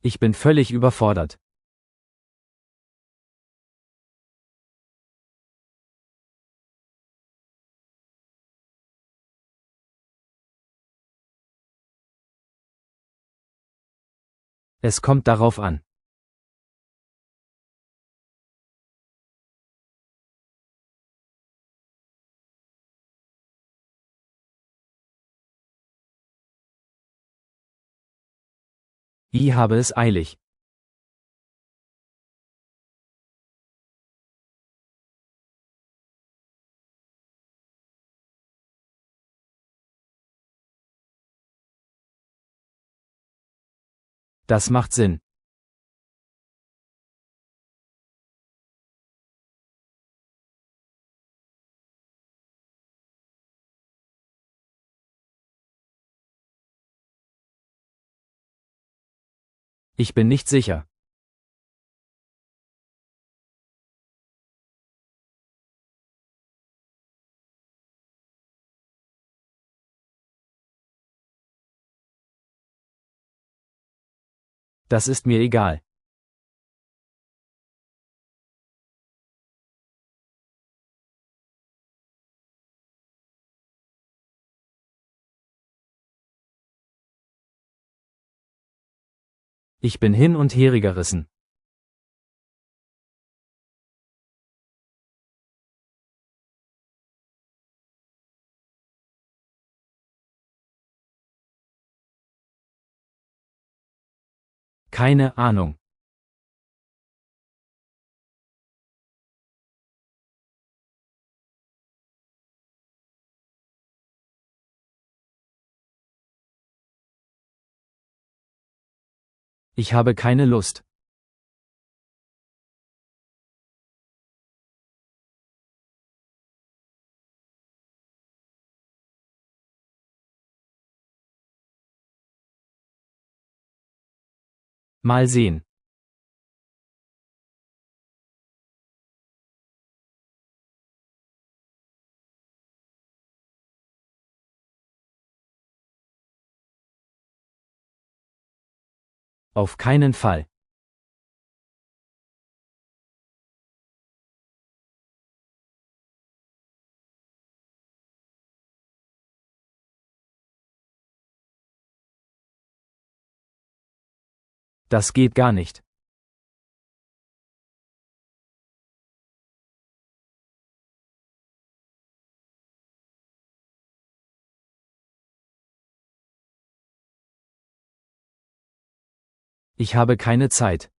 Ich bin völlig überfordert. Es kommt darauf an. Ich habe es eilig. Das macht Sinn. Ich bin nicht sicher. Das ist mir egal. Ich bin hin und her gerissen. Keine Ahnung. Ich habe keine Lust. Mal sehen. Auf keinen Fall. Das geht gar nicht. Ich habe keine Zeit.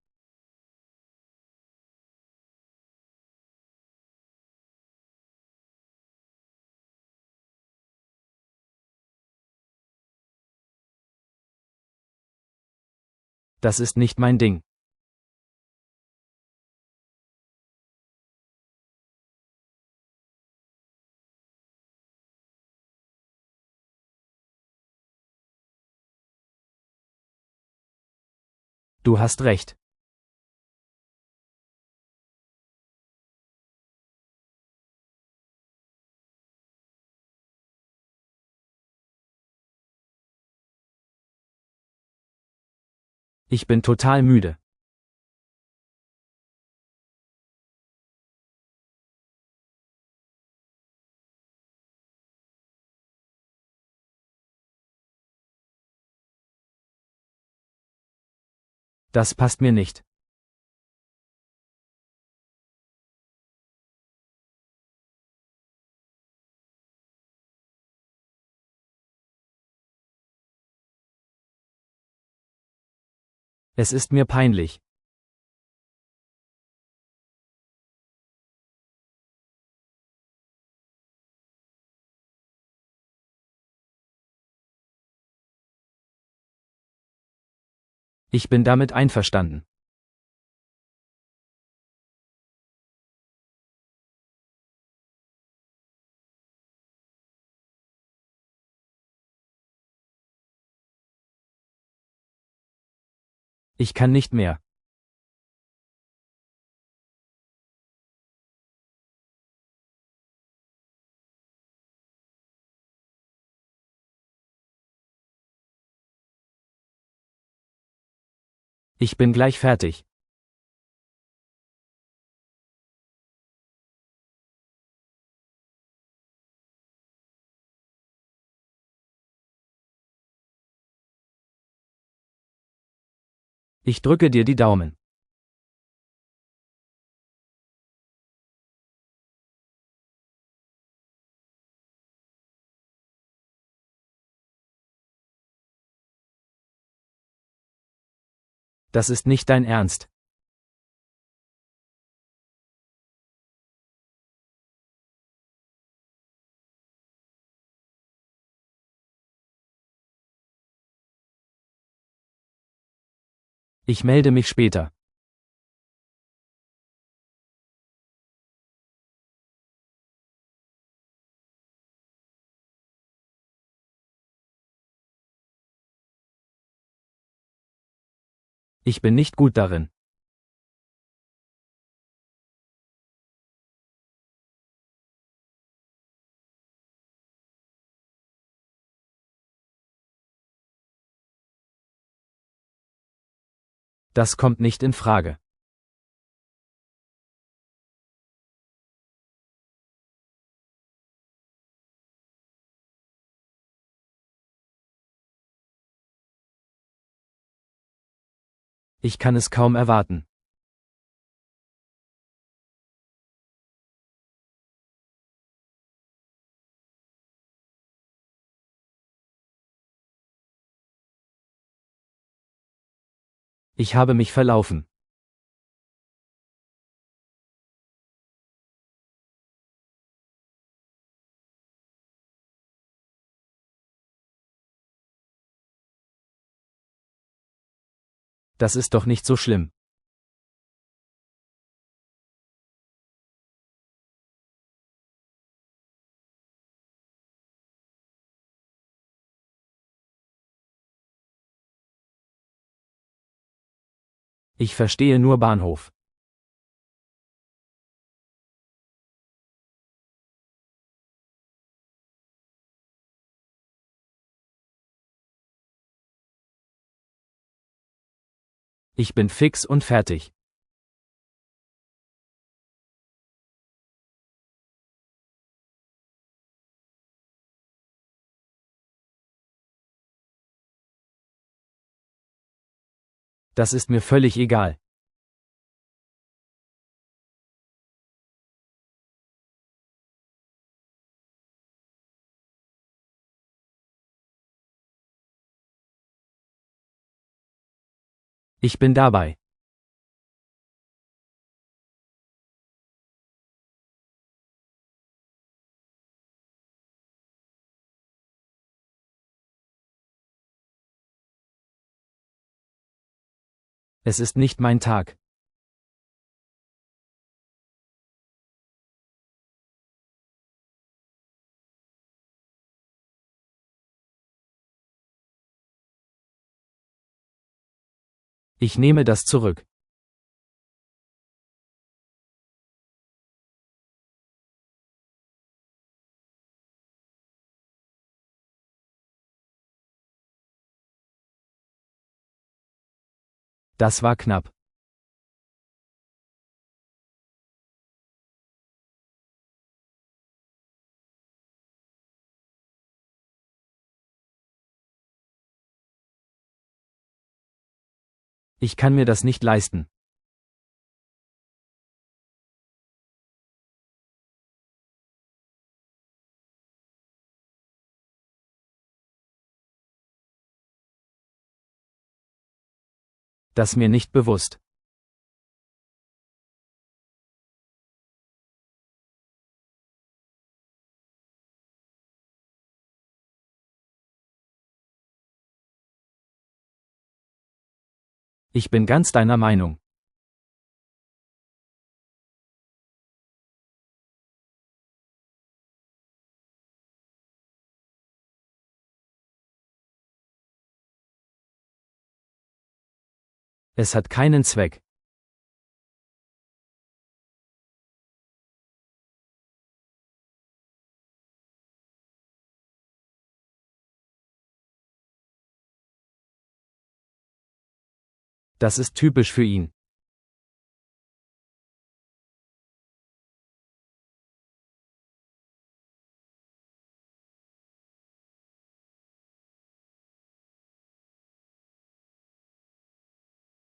Das ist nicht mein Ding. Du hast recht. Ich bin total müde. Das passt mir nicht. Es ist mir peinlich. Ich bin damit einverstanden. Ich kann nicht mehr. Ich bin gleich fertig. Ich drücke dir die Daumen. Das ist nicht dein Ernst. Ich melde mich später. Ich bin nicht gut darin. Das kommt nicht in Frage. Ich kann es kaum erwarten. Ich habe mich verlaufen. Das ist doch nicht so schlimm. Ich verstehe nur Bahnhof. Ich bin fix und fertig. Das ist mir völlig egal. Ich bin dabei. Es ist nicht mein Tag. Ich nehme das zurück. Das war knapp. Ich kann mir das nicht leisten. Das mir nicht bewusst. Ich bin ganz deiner Meinung. Es hat keinen Zweck. Das ist typisch für ihn.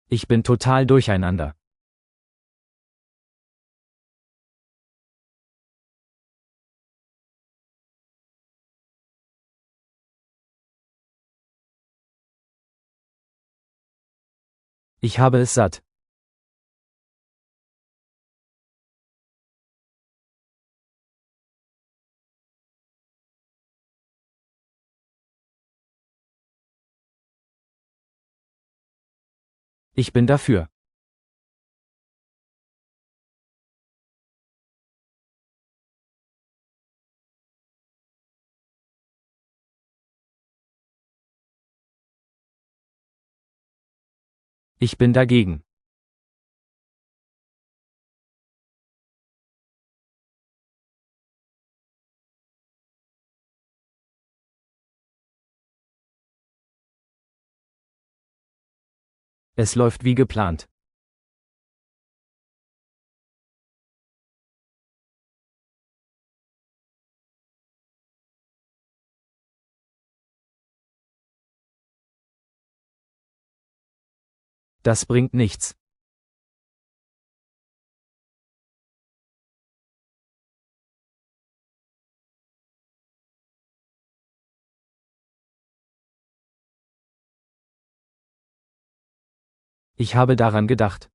Ich bin total durcheinander. Ich habe es satt. Ich bin dafür. Ich bin dagegen. Es läuft wie geplant. Das bringt nichts. Ich habe daran gedacht.